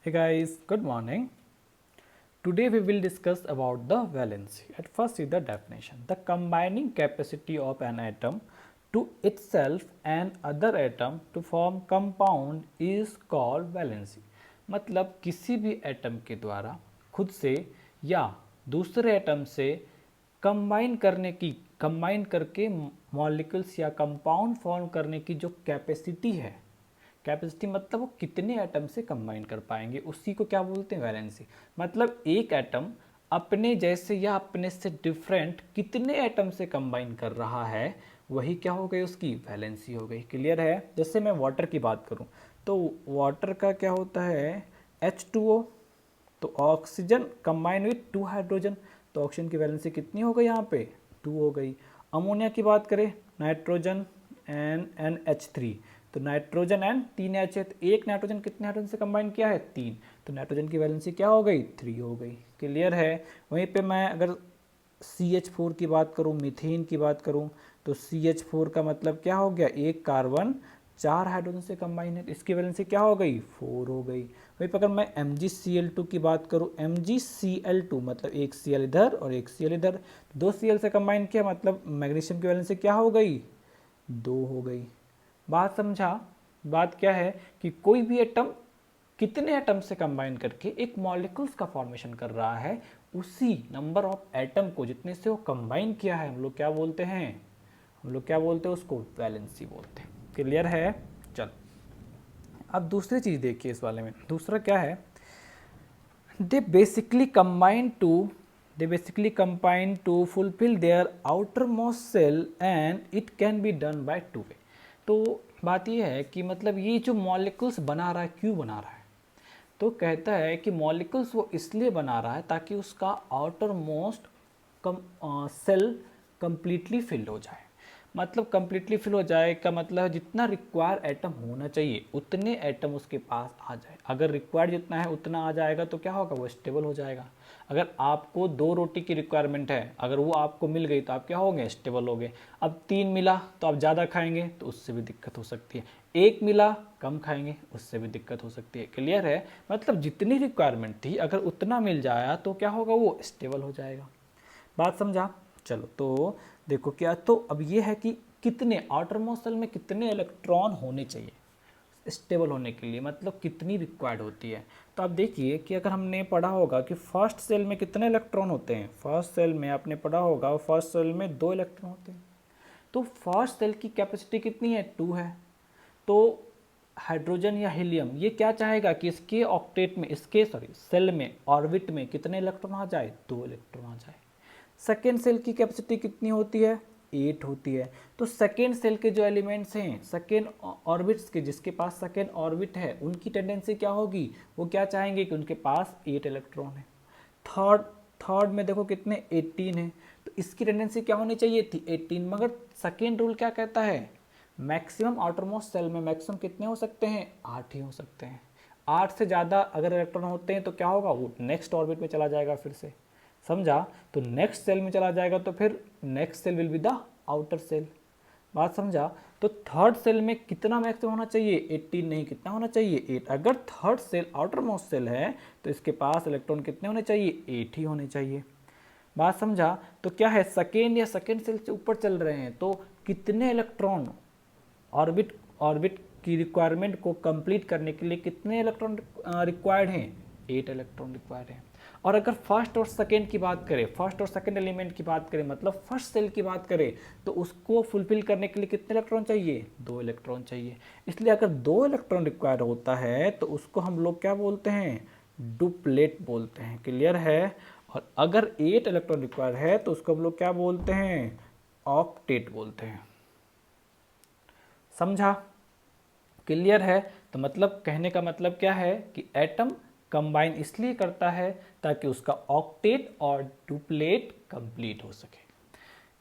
Hey guys, good morning. Today we will discuss about the valency. At first see the definition. The combining capacity of an atom to itself and other atom to form compound is called valency. मतलब किसी भी atom के द्वारा खुद से या दूसरे atom से कंबाइन करके मॉलिक्यूल्स या कंपाउंड फॉर्म करने की जो कैपेसिटी है, कैपेसिटी मतलब वो कितने एटम से कंबाइन कर पाएंगे, उसी को क्या बोलते हैं, वैलेंसी। मतलब एक एटम अपने जैसे या अपने से डिफरेंट कितने एटम से कंबाइन कर रहा है, वही क्या हो गई, उसकी वैलेंसी हो गई। क्लियर है। जैसे मैं वाटर की बात करूं तो वाटर का क्या होता है, H2O, तो ऑक्सीजन कंबाइन विथ 2 हाइड्रोजन, तो ऑक्सीजन की वैलेंसी कितनी हो गई, यहाँ पे 2 हो गई। अमोनिया की बात करें, नाइट्रोजन NH3, तो नाइट्रोजन एन 3 H है, तो एक नाइट्रोजन कितने हाइड्रोजन से कंबाइन किया है, 3, तो नाइट्रोजन की वैलेंसी क्या हो गई, 3 हो गई। क्लियर है। वहीं पे मैं अगर CH4 की बात करूं, मीथेन की बात करूं, तो CH4 का मतलब क्या हो गया, एक कार्बन 4 हाइड्रोजन से कंबाइन है, इसकी वैलेंसी क्या हो गई, 4 हो गई। वहीं पर अगर मैं MgCl2 की बात करूं, MgCl2 मतलब एक Cl इधर और एक Cl इधर, 2 Cl से कंबाइन किया, मतलब मैग्नीशियम की वैलेंसी क्या हो गई, 2 हो गई। बात समझा। बात क्या है कि कोई भी एटम कितने एटम से कंबाइन करके एक मॉलिक्यूल्स का फॉर्मेशन कर रहा है, उसी नंबर ऑफ एटम को जितने से वो कंबाइन किया है, हम लोग क्या बोलते हैं, उसको वैलेंसी बोलते हैं। क्लियर है। चल अब दूसरी चीज देखिए इस वाले में। दूसरा क्या है, they basically combine to fulfil their outer most shell and it can be done by 2 way. तो बात यह है कि मतलब ये जो मॉलिक्यूल्स बना रहा है, क्यों बना रहा है, तो कहता है कि मॉलिक्यूल्स वो इसलिए बना रहा है ताकि उसका outer most shell completely fill हो जाए। मतलब कंप्लीटली फिल हो जाए का मतलब जितना रिक्वायर एटम होना चाहिए उतने एटम उसके पास आ जाए। अगर रिक्वायर्ड जितना है उतना आ जाएगा तो क्या होगा, वो स्टेबल हो जाएगा। अगर आपको 2 रोटी की रिक्वायरमेंट है, अगर वो आपको मिल गई तो आप क्या होंगे, स्टेबल हो गए। अब 3 मिला तो आप ज़्यादा खाएंगे तो उससे भी दिक्कत हो सकती है, 1 मिला कम खाएंगे उससे भी दिक्कत हो सकती है। क्लियर है। मतलब जितनी रिक्वायरमेंट थी अगर उतना मिल जाया तो क्या होगा, वो स्टेबल हो जाएगा। बात समझा। चलो तो देखो क्या, तो अब ये है कि कितने आउटर मोस्ट सेल में कितने इलेक्ट्रॉन होने चाहिए स्टेबल होने के लिए, मतलब कितनी रिक्वायर्ड होती है। तो आप देखिए कि अगर हमने पढ़ा होगा कि फर्स्ट सेल में कितने इलेक्ट्रॉन होते हैं, फर्स्ट सेल में आपने पढ़ा होगा फर्स्ट सेल में 2 इलेक्ट्रॉन होते हैं। तो फर्स्ट सेल की कैपेसिटी कितनी है, 2 है। तो हाइड्रोजन या हीलियम ये क्या चाहेगा कि इसके ऑक्टेट में, इसके सेल में ऑर्बिट में कितने इलेक्ट्रॉन आ जाए, 2 इलेक्ट्रॉन आ जाए। सेकेंड सेल की कैपेसिटी कितनी होती है, 8 होती है। तो सेकेंड सेल के जो एलिमेंट्स हैं, सेकेंड ऑर्बिट्स के, जिसके पास सेकेंड ऑर्बिट है, उनकी टेंडेंसी क्या होगी, वो क्या चाहेंगे कि उनके पास 8 इलेक्ट्रॉन है। थर्ड थर्ड में देखो कितने, 18 है, तो इसकी टेंडेंसी क्या होनी चाहिए थी, 18। मगर सेकेंड रूल क्या कहता है, मैक्सिमम आउटर मोस्ट सेल में मैक्सिमम कितने हो सकते हैं, 8 ही हो सकते हैं। 8 से ज़्यादा अगर इलेक्ट्रॉन होते हैं तो क्या होगा, वो नेक्स्ट ऑर्बिट में चला जाएगा फिर से। समझा। तो नेक्स्ट सेल में चला जाएगा तो फिर next shell will be the outer shell. बात समझा। तो थर्ड सेल में कितना मैक्सिमम होना चाहिए, 18 नहीं, कितना होना चाहिए, 8। अगर third shell outer most shell है तो इसके पास इलेक्ट्रॉन कितने होने चाहिए, 8 ही होने चाहिए। बात समझा। तो क्या है, सेकेंड या सेकेंड सेल से ऊपर चल रहे हैं तो कितने इलेक्ट्रॉन ऑर्बिट ऑर्बिट की रिक्वायरमेंट को कंप्लीट करने के लिए कितने इलेक्ट्रॉन रिक्वायर्ड हैं, 8 इलेक्ट्रॉन रिक्वायर्ड हैं। और अगर फर्स्ट और सेकेंड की बात करें, फर्स्ट और सेकेंड एलिमेंट की बात करें, मतलब फर्स्ट सेल की बात करें, तो उसको फुलफिल करने के लिए कितने इलेक्ट्रॉन चाहिए, 2 इलेक्ट्रॉन चाहिए। इसलिए अगर 2 इलेक्ट्रॉन रिक्वायर होता है तो उसको हम लोग क्या बोलते हैं, डुप्लेट बोलते हैं। क्लियर है। और अगर 8 इलेक्ट्रॉन रिक्वायर है तो उसको हम लोग क्या बोलते हैं, ऑक्टेट बोलते हैं। समझा। क्लियर है। तो मतलब कहने का मतलब क्या है कि एटम कंबाइन इसलिए करता है ताकि उसका ऑक्टेट और डुप्लेट कंप्लीट हो सके।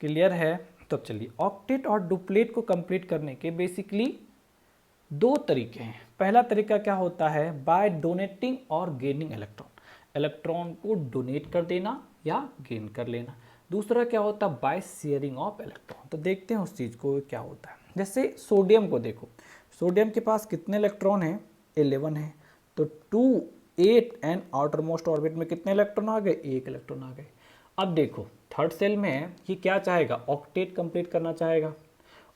क्लियर है। तो चलिए, ऑक्टेट और डुप्लेट को कंप्लीट करने के बेसिकली 2 तरीके हैं। पहला तरीका क्या होता है, बाय डोनेटिंग और गेनिंग इलेक्ट्रॉन, इलेक्ट्रॉन को डोनेट कर देना या गेन कर लेना। दूसरा क्या होता है, बाय शेयरिंग ऑफ इलेक्ट्रॉन। तो देखते हैं उस चीज़ को क्या होता है। जैसे सोडियम को देखो, सोडियम के पास कितने इलेक्ट्रॉन हैं, 11 है। तो 2 8 एंड आउटर मोस्ट ऑर्बिट में कितने इलेक्ट्रॉन आ गए, 1 इलेक्ट्रॉन आ गए। अब देखो थर्ड सेल में है, ये क्या चाहेगा, ऑक्टेट कंप्लीट करना चाहेगा।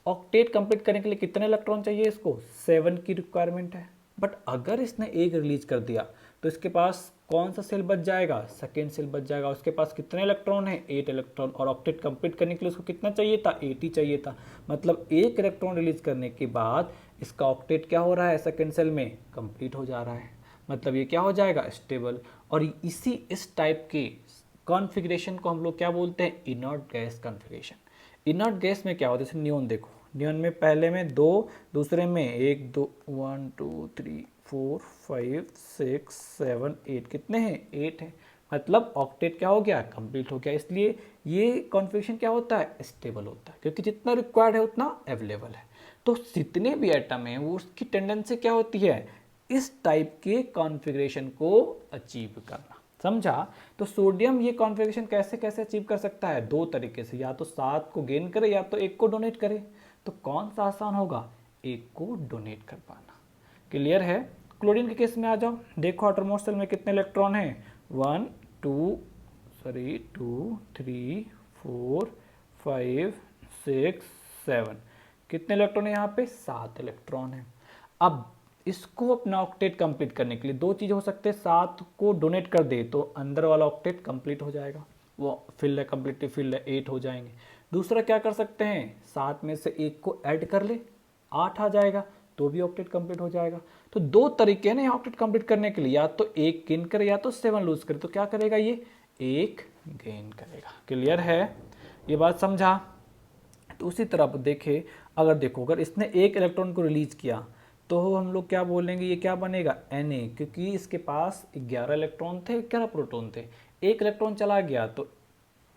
ऑक्टेट कंप्लीट करने के लिए कितने इलेक्ट्रॉन चाहिए इसको, 7 की रिक्वायरमेंट है। बट अगर इसने 1 रिलीज कर दिया तो इसके पास कौन सा सेल बच जाएगा, सेकेंड सेल बच जाएगा। उसके पास कितने इलेक्ट्रॉन है, 8 इलेक्ट्रॉन, और ऑक्टेट कंप्लीट करने के लिए उसको कितना चाहिए था, 8 ही चाहिए था। मतलब 1 इलेक्ट्रॉन रिलीज करने के बाद इसका ऑक्टेट क्या हो रहा है, सेकेंड सेल में कंप्लीट हो जा रहा है। मतलब ये क्या हो जाएगा, स्टेबल। और इस टाइप के कॉन्फ़िगरेशन को हम लोग क्या बोलते हैं, inert gas configuration. Inert gas में क्या होता है, जैसे नियॉन देखो, नियॉन में पहले में 2, दूसरे में 1 2 1 2 3 4 5 6 7 8, कितने हैं, 8 है। मतलब ऑक्टेट क्या हो गया, कंप्लीट हो गया। इसलिए ये कॉन्फ़िगरेशन क्या होता है, स्टेबल होता है, क्योंकि जितना रिक्वायर्ड है उतना अवेलेबल है। तो जितने भी एटम हैं वो उसकी टेंडेंसी क्या होती है, इस टाइप के कॉन्फ़िगरेशन को अचीव करना। समझा। तो सोडियम ये कॉन्फ़िगरेशन कैसे कैसे अचीव कर सकता है, 2 तरीके से, या तो 7 को गेन करे या तो 1 को डोनेट करे। तो कौन सा आसान होगा, 1 को डोनेट कर पाना। क्लियर है। क्लोरीन के केस में आ जाओ, देखो आउटरमोस्ट सेल में कितने इलेक्ट्रॉन हैं, 1 2 3 4 5 6 7, कितने इलेक्ट्रॉन है यहाँ पे, 7 इलेक्ट्रॉन है। अब इसको अपना ऑक्टेट कंप्लीट करने के लिए 2 चीज़ हो सकते हैं, 7 को डोनेट कर दे तो अंदर वाला ऑक्टेट कंप्लीट हो जाएगा, वो फिल है, कंप्लीटली फिल है, 8 हो जाएंगे। दूसरा क्या कर सकते हैं, 7 में से 1 को ऐड कर ले, 8 आ जाएगा, तो भी ऑक्टेट कंप्लीट हो जाएगा। तो 2 तरीके हैं ना ऑक्टेट कंप्लीट करने के लिए, या तो 1 गेन करे या तो 7 लूज करे। तो क्या करेगा ये, 1 गेन करेगा। क्लियर है, ये बात समझा। तो उसी तरह आप देखें, अगर इसने 1 इलेक्ट्रॉन को रिलीज किया तो हम लोग क्या बोलेंगे, ये क्या बनेगा, Na, क्योंकि इसके पास 11 इलेक्ट्रॉन थे, 11 प्रोटॉन थे। 1 इलेक्ट्रॉन चला गया तो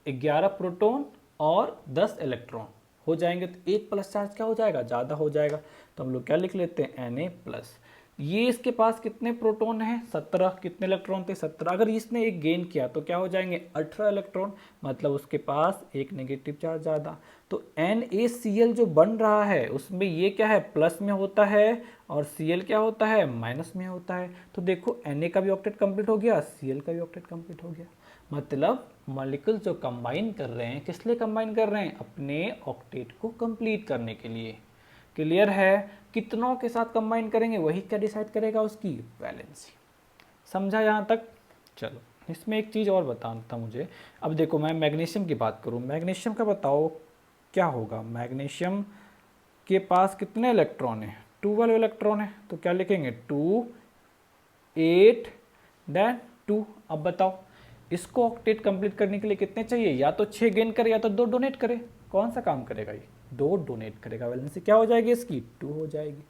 11 प्रोटॉन और 10 इलेक्ट्रॉन हो जाएंगे, तो 1 प्लस चार्ज क्या हो जाएगा, ज़्यादा हो जाएगा। तो हम लोग क्या लिख लेते हैं, Na प्लस। ये इसके पास कितने प्रोटॉन हैं, 17, कितने इलेक्ट्रॉन थे, 17। अगर इसने 1 गेन किया तो क्या हो जाएंगे, 18 इलेक्ट्रॉन, मतलब उसके पास 1 नेगेटिव चार्ज ज़्यादा। तो NaCl जो बन रहा है उसमें ये क्या है, प्लस में होता है, और Cl क्या होता है, माइनस में होता है। तो देखो Na का भी ऑक्टेट कंप्लीट हो गया, Cl का भी ऑक्टेट कंप्लीट हो गया। मतलब मॉलिक्यूल्स जो कंबाइन कर रहे हैं, किस लिए कंबाइन कर रहे हैं, अपने ऑक्टेट को कंप्लीट करने के लिए। क्लियर है। कितनों के साथ कंबाइन करेंगे वही क्या डिसाइड करेगा, उसकी वैलेंसी। समझा यहाँ तक। चलो इसमें एक चीज़ और बताना था मुझे। अब देखो मैं मैग्नीशियम की बात करूँ, मैग्नीशियम का बताओ क्या होगा। मैग्नीशियम के पास कितने इलेक्ट्रॉन है, 12 इलेक्ट्रॉन है। तो क्या लिखेंगे, 2 8 देन 2। अब बताओ इसको ऑक्टेट कंप्लीट करने के लिए कितने चाहिए, या तो 6 गेन करे या तो 2 डोनेट करे। कौन सा काम करेगा ये, 2 डोनेट करेगा। वैलेंसी क्या हो जाएगी इसकी, 2 हो जाएगी।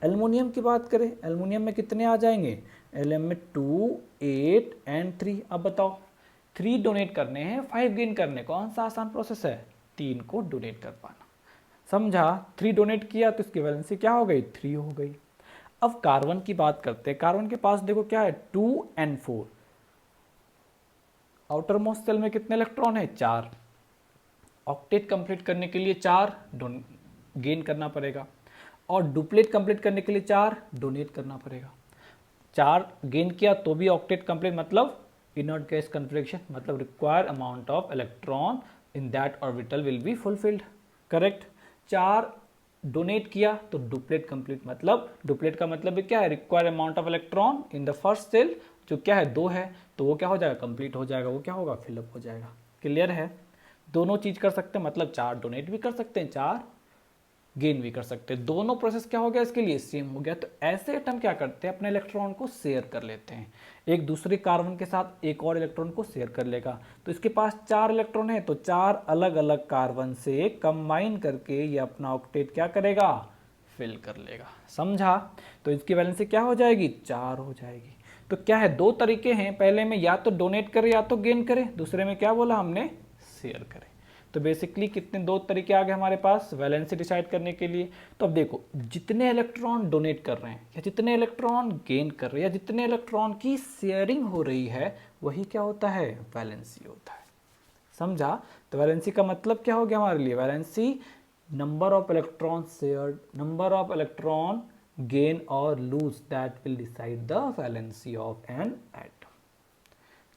एल्युमिनियम की बात करें, एल्युमिनियम में कितने आ जाएंगे, एलएम में 2 8 एंड 3। अब बताओ 3 डोनेट करने हैं, 5 गेन करने, कौन सा आसान प्रोसेस है, 3 को डोनेट कर पाना। समझा। 3 डोनेट किया तो इसकी वैलेंसी क्या हो गई, 3 हो गई। अब कार्बन की बात करते हैं। कार्बन के पास देखो क्या है, 2 एंड 4। आउटर मोस्ट सेल में कितने इलेक्ट्रॉन है, 4। ऑक्टेट कंप्लीट करने के लिए 4 गेन करना पड़ेगा, और डुप्लेट कंप्लीट करने के लिए 4 डोनेट करना पड़ेगा। 4 गेन किया तो भी ऑक्टेट कंप्लीट, मतलब इनर्ट गैस कॉन्फ़िगरेशन, मतलब required amount of electron in that orbital will be fulfilled. Correct. 4 donate किया तो डुप्लेट कंप्लीट, मतलब डुप्लेट का मतलब क्या है, required amount of electron in the first shell जो क्या है 2 है, तो वो क्या हो जाएगा, कंप्लीट हो जाएगा, वो क्या होगा, फिलअप हो जाएगा। क्लियर है। दोनों चीज कर सकते हैं, मतलब 4 डोनेट भी कर सकते हैं, 4 गेन भी कर सकते हैं। दोनों प्रोसेस क्या हो गया इसके लिए, सेम हो गया। तो ऐसे एटम क्या करते हैं, अपने इलेक्ट्रॉन को शेयर कर लेते हैं, एक दूसरे कार्बन के साथ एक और इलेक्ट्रॉन को शेयर कर लेगा। तो इसके पास 4 इलेक्ट्रॉन है, तो 4 अलग अलग कार्बन से कंबाइन करके ये अपना ऑक्टेट क्या करेगा, फिल कर लेगा। समझा। तो इसकी वैलेंसी क्या हो जाएगी, 4 हो जाएगी। तो क्या है, 2 तरीके हैं, पहले में या तो डोनेट करे या तो गेन करे, दूसरे में क्या बोला हमने, शेयर करे। तो बेसिकली कितने 2 तरीके आ गए हमारे पास वैलेंसी डिसाइड करने के लिए। तो अब देखो जितने इलेक्ट्रॉन डोनेट कर रहे हैं या जितने इलेक्ट्रॉन गेन कर रहे हैं या जितने इलेक्ट्रॉन की शेयरिंग हो रही है, वही क्या होता है, वैलेंसी होता है। समझा। तो वैलेंसी का मतलब क्या हो गया हमारे लिए, valency number of electron shared, number of electron gain or lose that will decide the valency of an atom।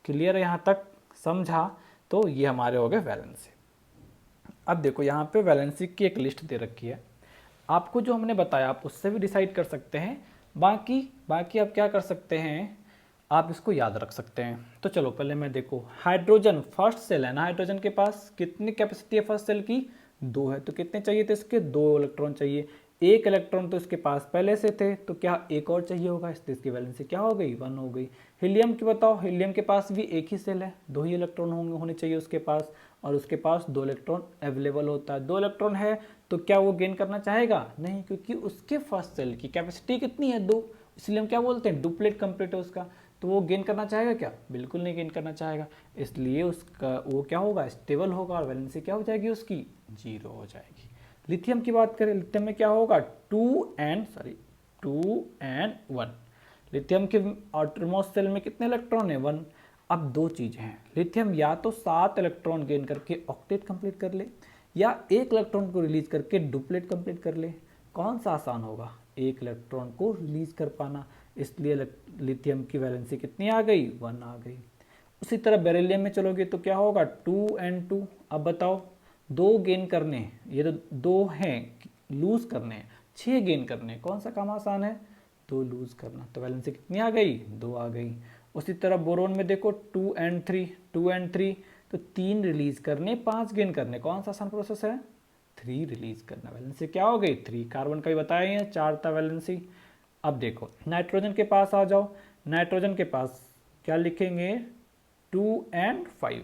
Clear है यहाँ तक, समझा? तो ये हमारे हो गए वैलेंसी। अब देखो यहाँ पे वैलेंसी की एक लिस्ट दे रखी है, आपको जो हमने बताया आप उससे भी डिसाइड कर सकते हैं, बाकी आप क्या कर सकते हैं, आप इसको याद रख सकते हैं। तो चलो पहले मैं देखो, हाइड्रोजन फर्स्ट सेल है ना, हाइड्रोजन के पास कितनी कैपेसिटी है फर्स्ट सेल की, 2 है, तो कितने चाहिए थे इसके, 2 इलेक्ट्रॉन चाहिए। 1 इलेक्ट्रॉन तो इसके पास पहले से थे, तो क्या एक और चाहिए होगा, इसलिए इसकी वैलेंसी क्या हो गई, 1 हो गई। हीलियम की बताओ, हीलियम के पास भी एक ही सेल है, 2 ही इलेक्ट्रॉन होने चाहिए उसके पास, और उसके पास 2 इलेक्ट्रॉन अवेलेबल होता है। 2 इलेक्ट्रॉन है तो क्या वो गेन करना चाहेगा, नहीं, क्योंकि उसके फर्स्ट सेल की कैपेसिटी कितनी है, 2, इसलिए हम क्या बोलते हैं, डुप्लेट कंप्लीट है उसका, तो वो गेन करना चाहेगा क्या, बिल्कुल नहीं गेन करना चाहेगा, इसलिए उसका वो क्या होगा, स्टेबल होगा, और वैलेंसी क्या हो जाएगी उसकी, 0 हो जाएगी। लिथियम की बात करें, लिथियम में क्या होगा, 2 and 1। लिथियम के आउटरमोस्ट सेल में कितने इलेक्ट्रॉन है, 1। अब 2 चीज़ें हैं, लिथियम या तो 7 इलेक्ट्रॉन गेन करके ऑक्टेट कंप्लीट कर ले, या 1 इलेक्ट्रॉन को रिलीज करके डुप्लेट कंप्लीट कर ले। कौन सा आसान होगा, 1 इलेक्ट्रॉन को रिलीज कर पाना, इसलिए लिथियम की वैलेंसी कितनी आ गई, 1 आ गई। उसी तरह बेरिलियम में चलोगे तो क्या होगा, 2 and 2। अब बताओ, 2 गेन करने, ये तो 2 हैं, लूज करने 6 गेन करने, कौन सा काम आसान है, 2 लूज करना, तो वैलेंसी कितनी आ गई, 2 आ गई। उसी तरह बोरोन में देखो 2 and 3, तो 3 रिलीज करने 5 गेन करने, कौन सा आसान प्रोसेस है, 3 रिलीज करना, वैलेंसी क्या हो गई, 3। कार्बन का भी बताया है, 4 था वैलेंसी। अब देखो नाइट्रोजन के पास आ जाओ, नाइट्रोजन के पास क्या लिखेंगे, 2 and 5।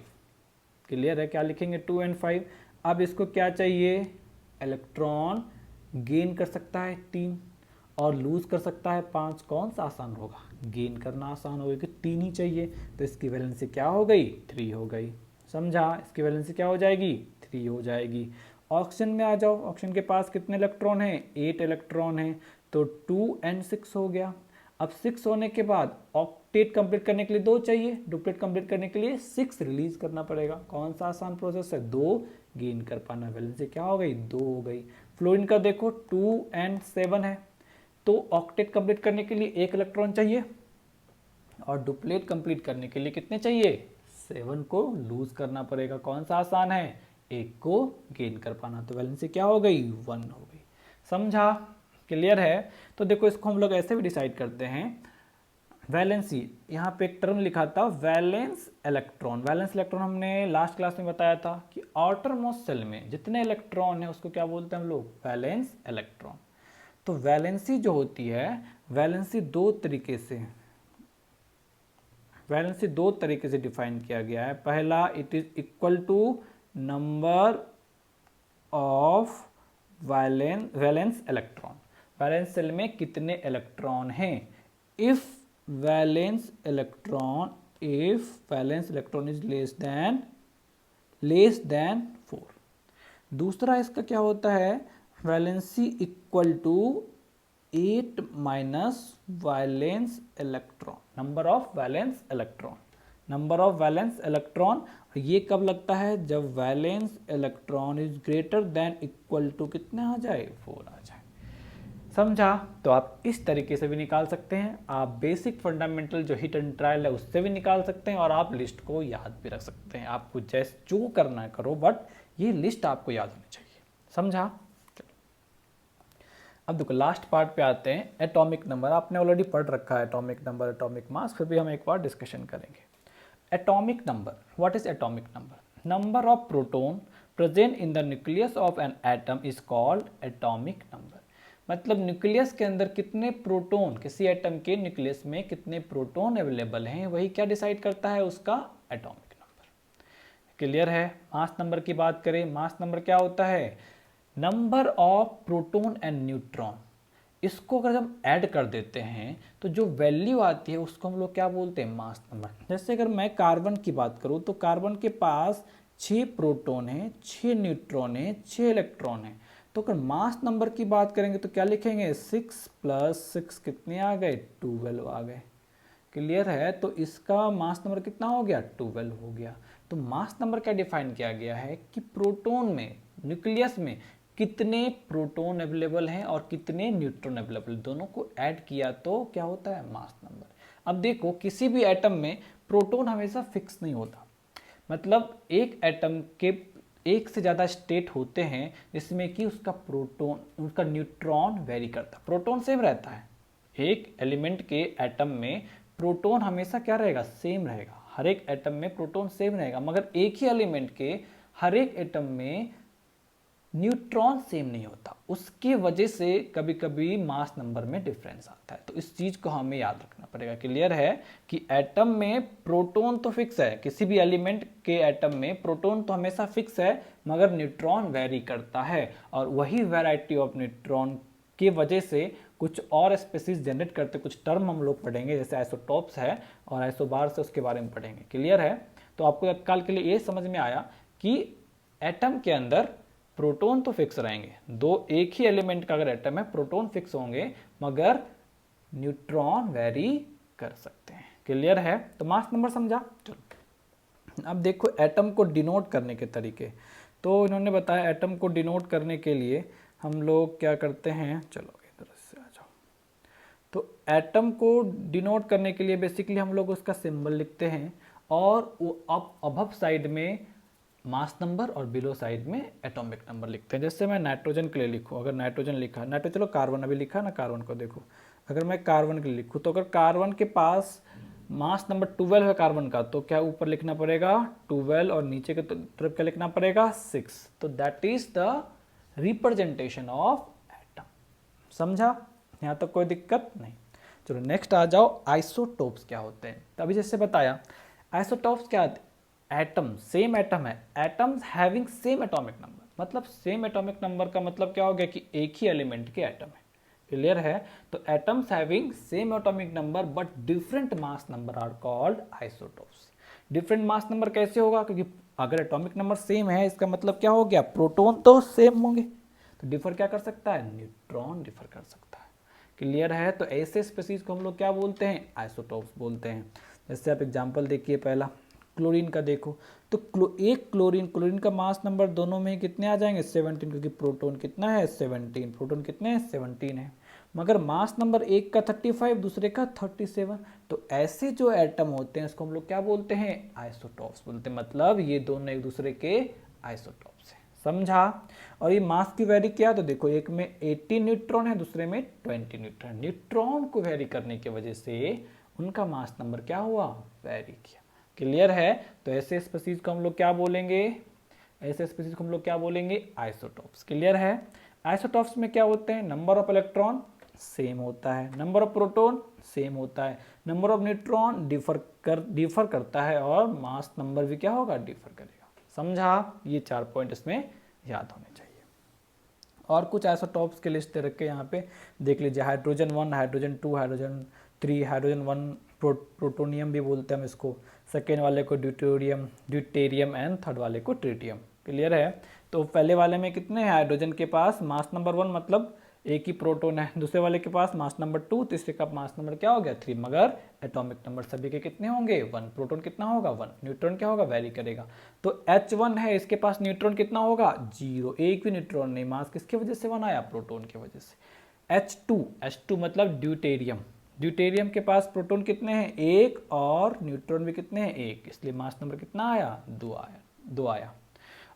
क्लियर है, क्या लिखेंगे, 2 and 5। अब इसको क्या चाहिए, इलेक्ट्रॉन गेन कर सकता है 3 और लूज कर सकता है 5, कौन सा आसान होगा, गेन करना आसान होगा कि 3 ही चाहिए, तो इसकी वैलेंसी क्या हो गई, 3 हो गई। समझा, इसकी वैलेंसी क्या हो जाएगी, 3 हो जाएगी। ऑक्सीजन में आ जाओ, ऑक्सीजन के पास कितने इलेक्ट्रॉन हैं, 8 इलेक्ट्रॉन हैं, तो 2 and 6 हो गया। अब 6 होने के बाद ऑक्टेट कंप्लीट करने के लिए 2 चाहिए, डुप्लेट कंप्लीट करने के लिए 6 रिलीज करना पड़ेगा, कौन सा आसान प्रोसेस है, 2 गेन कर पाना, वैलेंसी क्या हो गई, 2 हो गई। फ्लोरीन का देखो 2 and 7 है, तो ऑक्टेट कंप्लीट करने के लिए 1 इलेक्ट्रॉन चाहिए, और डुप्लेट कंप्लीट करने के लिए कितने चाहिए, 7 को लूज करना पड़ेगा, कौन सा आसान है, 1 को गेन कर पाना, तो वैलेंसी क्या हो गई, 1 हो गई। समझा, क्लियर है? तो देखो इसको हम लोग ऐसे भी डिसाइड करते हैं, वैलेंसी, यहाँ पे एक टर्म लिखा था वैलेंस इलेक्ट्रॉन। वैलेंस इलेक्ट्रॉन हमने लास्ट क्लास में बताया था कि आउटर मोस्ट सेल में जितने इलेक्ट्रॉन है उसको क्या बोलते हैं हम लोग, वैलेंस इलेक्ट्रॉन। तो वैलेंसी जो होती है, वैलेंसी दो तरीके से डिफाइन किया गया है। पहला, it is equal to number of valence electron, valence shell में कितने इलेक्ट्रॉन हैं। If valence electron is less than 4। दूसरा इसका क्या होता है, valency equal to 8 minus valence electron, number of valence electron. ये कब लगता है, जब valence electron is greater than equal to कितने आ जाए, 4 आ जाए। समझा? तो आप इस तरीके से भी निकाल सकते हैं, आप बेसिक फंडामेंटल जो हिट एंड ट्रायल है उससे भी निकाल सकते हैं, और आप लिस्ट को याद भी रख सकते हैं। आपको जैसे जो करना है करो, बट ये लिस्ट आपको याद होनी चाहिए। समझा? अब देखो लास्ट पार्ट पे आते हैं, एटॉमिक नंबर। आपने ऑलरेडी पढ़ रखा है एटॉमिक नंबर, एटॉमिक मास, फिर भी हम एक बार डिस्कशन करेंगे। Atomic number, what is atomic number? Number of proton present in the nucleus of an atom is called atomic number. मतलब न्यूक्लियस के अंदर कितने प्रोटॉन, किसी एटम के न्यूक्लियस में कितने प्रोटॉन अवेलेबल हैं, वही क्या डिसाइड करता है, उसका एटॉमिक नंबर। क्लियर है? मास नंबर की बात करें, मास नंबर क्या होता है, number of proton and neutron. इसको अगर हम ऐड कर देते हैं तो जो वैल्यू आती है उसको हम लोग क्या बोलते हैं, मास नंबर। जैसे अगर मैं कार्बन की बात करूं तो कार्बन के पास 6 प्रोटॉन है, 6 न्यूट्रॉन है, 6 इलेक्ट्रॉन है। तो अगर मास नंबर की बात करेंगे तो क्या लिखेंगे, 6 + 6 कितने आ गए, 12 आ गए। क्लियर है? तो इसका मास नंबर कितना हो गया, 12 हो गया। तो मास नंबर क्या डिफाइन किया गया है कि प्रोटॉन में, न्यूक्लियस में कितने प्रोटॉन अवेलेबल हैं और कितने न्यूट्रॉन अवेलेबल, दोनों को ऐड किया तो क्या होता है, मास नंबर। अब देखो किसी भी एटम में प्रोटॉन हमेशा फिक्स नहीं होता, मतलब एक एटम के एक से ज़्यादा स्टेट होते हैं जिसमें कि उसका प्रोटॉन उसका न्यूट्रॉन वेरी करता है, प्रोटॉन सेम रहता है। एक एलिमेंट के एटम में प्रोटॉन हमेशा क्या रहेगा, सेम रहेगा, हर एक एटम में प्रोटॉन सेम रहेगा, मगर एक ही एलिमेंट के हर एक एटम में न्यूट्रॉन सेम नहीं होता, उसकी वजह से कभी कभी मास नंबर में डिफरेंस आता है। तो इस चीज को हमें याद रखना पड़ेगा। क्लियर है कि एटम में प्रोटॉन तो फिक्स है, किसी भी एलिमेंट के एटम में प्रोटॉन तो हमेशा फिक्स है, मगर न्यूट्रॉन वेरी करता है, और वही वैरायटी ऑफ न्यूट्रॉन की वजह से कुछ और स्पेसीज जनरेट करते, कुछ टर्म हम लोग पढ़ेंगे जैसे आइसोटॉप्स है और आइसोबार्स है, उसके बारे में पढ़ेंगे। क्लियर है, तो आपको तत्काल के लिए ये समझ में आया कि एटम के अंदर प्रोटॉन तो फिक्स रहेंगे, दो एक ही एलिमेंट का अगर एटम है प्रोटॉन फिक्स होंगे, मगर न्यूट्रॉन वेरी कर सकते हैं। क्लियर है, तो मास नंबर समझा। चलो अब देखो एटम को डिनोट करने के तरीके। तो इन्होंने बताया एटम को डिनोट करने के लिए हम लोग क्या करते हैं, चलो इधर से आ जाओ। तो एटम को डिनोट करने के लिए बेसिकली हम लोग उसका सिंबल लिखते हैं, और वो अबव साइड में मास नंबर और बिलो साइड में एटॉमिक नंबर लिखते हैं। जैसे मैं नाइट्रोजन के लिए लिखूँ, अगर नाइट्रोजन लिखा, नाइट्रोजन चलो कार्बन अभी लिखा ना, कार्बन को देखो, अगर मैं कार्बन के लिए लिखूँ तो अगर कार्बन के पास मास नंबर 12 है कार्बन का, तो क्या ऊपर लिखना पड़ेगा 12 और नीचे के तरफ क्या लिखना पड़ेगा 6। तो that is the representation of atom. समझा, यहाँ तक कोई दिक्कत नहीं। चलो नेक्स्ट आ जाओ, आइसोटोप्स क्या होते हैं। तो अभी जैसे बताया आइसोटोप्स क्या होते हैं, एटम सेम एटम है, atoms having same atomic number, मतलब सेम एटॉमिक नंबर का मतलब क्या हो गया कि एक ही एलिमेंट के एटम है। क्लियर है, तो atoms having same atomic number but different mass number are called isotopes. Different mass number कैसे होगा, क्योंकि अगर एटॉमिक नंबर सेम है इसका मतलब क्या हो गया, प्रोटॉन तो सेम होंगे, तो डिफर क्या कर सकता है, न्यूट्रॉन डिफर कर सकता है। क्लियर है, तो ऐसे स्पीसीज को हम लोग क्या बोलते हैं, आइसोटोप्स बोलते हैं। जैसे आप एग्जांपल देखिए, पहला क्लोरीन का देखो, तो एक क्लोरीन का मास नंबर दोनों में कितने आ जाएंगे 17, क्योंकि प्रोटॉन कितना है 17, प्रोटॉन कितने हैं 17 है, मगर मास नंबर एक का 35 दूसरे का 37। तो ऐसे जो एटम होते हैं इसको हम लोग क्या बोलते हैं, आइसोटॉप्स बोलते हैं, मतलब ये दोनों एक दूसरे के आइसोटॉप्स हैं। समझा, और ये मास की वैरी क्या, तो देखो एक में 18 न्यूट्रॉन है दूसरे में 20 न्यूट्रॉन, न्यूट्रॉन को वैरी करने की वजह से उनका मास नंबर क्या हुआ, वैरी किया। क्लियर है, तो ऐसे स्पीसीज को हम लोग क्या बोलेंगे, ऐसे स्पीसीज को हम लोग क्या बोलेंगे, आइसोटॉप्स। क्लियर है, आइसोटॉप्स में क्या होते हैं, नंबर ऑफ इलेक्ट्रॉन सेम होता है, नंबर ऑफ प्रोटॉन सेम होता है, नंबर ऑफ न्यूट्रॉन डिफर करता है, और मास नंबर भी क्या होगा, डिफर करेगा। समझा, ये 4 पॉइंट इसमें याद होने चाहिए। और कुछ आइसोटॉप्स के लिस्ट दे रखे यहाँ पे देख लीजिए, hydrogen 1, hydrogen 2, hydrogen 3, hydrogen 1 protonium भी बोलते हैं हम इसको, सेकेंड वाले को ड्यूटेरियम एंड थर्ड वाले को ट्रिटियम। क्लियर है, तो पहले वाले में कितने हैं, हाइड्रोजन के पास मास नंबर 1 मतलब एक ही प्रोटॉन है, दूसरे वाले के पास मास नंबर 2, तीसरे का मास नंबर क्या हो गया 3, मगर एटॉमिक नंबर सभी के कितने होंगे 1, प्रोटॉन कितना होगा 1, न्यूट्रॉन क्या होगा, वेरी करेगा। तो H1 है, इसके पास न्यूट्रॉन कितना होगा 0, एक भी न्यूट्रॉन नहीं, मास किसकी वजह से 1 आया, प्रोटॉन की वजह से। H2 मतलब ड्यूटेरियम के पास प्रोटॉन कितने हैं 1, और न्यूट्रॉन भी कितने हैं 1, इसलिए मास नंबर कितना आया 2 आया।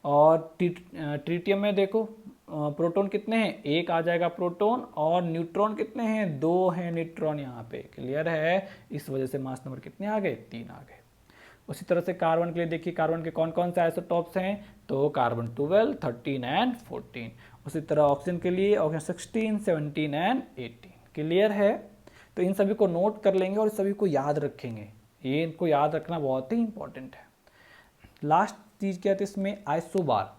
और ट्रिटियम में देखो प्रोटॉन कितने हैं 1 आ जाएगा प्रोटॉन, और न्यूट्रॉन कितने हैं 2 हैं न्यूट्रॉन यहाँ पे। क्लियर है, इस वजह से मास नंबर कितने आ गए 3 आ गए। उसी तरह से कार्बन के लिए देखिए, कार्बन के कौन कौन से आइसोटॉप्स हैं, तो कार्बन 12, 13 एंड 14। उसी तरह ऑक्सीजन के लिए ऑक्सीजन 16, 17 एंड 18। क्लियर है, तो इन सभी को नोट कर लेंगे और सभी को याद रखेंगे, ये इनको याद रखना बहुत ही इंपॉर्टेंट है। लास्ट चीज क्या है इसमें, isobar,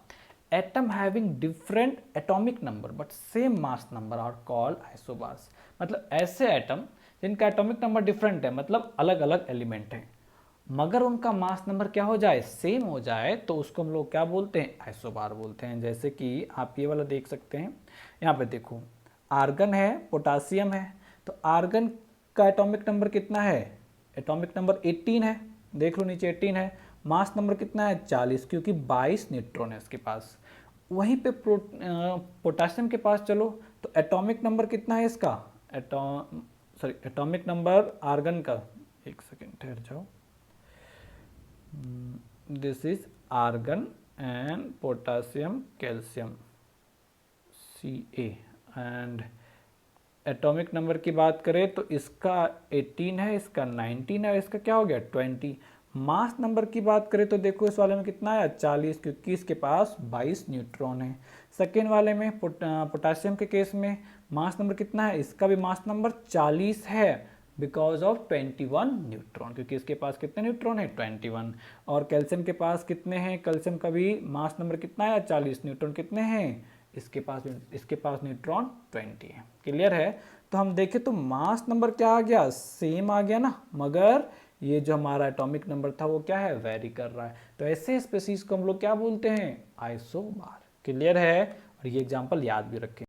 atom having different atomic number but same mass number are called isobars. मतलब ऐसे एटम जिनका एटॉमिक नंबर डिफरेंट है, मतलब अलग अलग एलिमेंट हैं, मगर उनका मास नंबर क्या हो जाए, सेम हो जाए, तो उसको हम लोग क्या बोलते हैं, आइसोबार बोलते हैं। जैसे कि आप ये वाला देख सकते हैं, यहाँ पे देखो आर्गन है, पोटासियम है, तो आर्गन का एटॉमिक नंबर कितना है, एटॉमिक नंबर 18 है, देख लो नीचे 18 है, मास नंबर कितना है 40, क्योंकि 22 न्यूट्रॉन है इसके पास। वहीं पे पोटासियम के पास चलो, तो एटॉमिक नंबर कितना है इसका, एटॉमिक नंबर आर्गन का, एक सेकेंड ठहर जाओ, this is argon and potassium calcium Ca, and atomic number की बात करें तो इसका 18 है, इसका 19 है, इसका क्या हो गया 20। मास नंबर की बात करें तो देखो इस वाले में कितना है 40, क्योंकि इसके पास 22 न्यूट्रॉन है। सेकेंड वाले में पोटासियम के केस में मास नंबर कितना है, इसका भी मास नंबर 40 है बिकॉज ऑफ 21 न्यूट्रॉन, क्योंकि इसके पास कितने न्यूट्रॉन है 21। और कैल्शियम के पास कितने हैं, कैल्शियम का भी मास नंबर कितना है 40, न्यूट्रॉन कितने हैं इसके पास न्यूट्रॉन 20 है। क्लियर है। तो हम देखें तो मास नंबर क्या आ गया, सेम आ गया ना, मगर ये जो हमारा एटॉमिक नंबर था वो क्या है, वेरी कर रहा है। तो ऐसे स्पीशीज को हम लोग क्या बोलते हैं, आइसोबार। क्लियर है। और ये एग्जांपल याद भी रखें।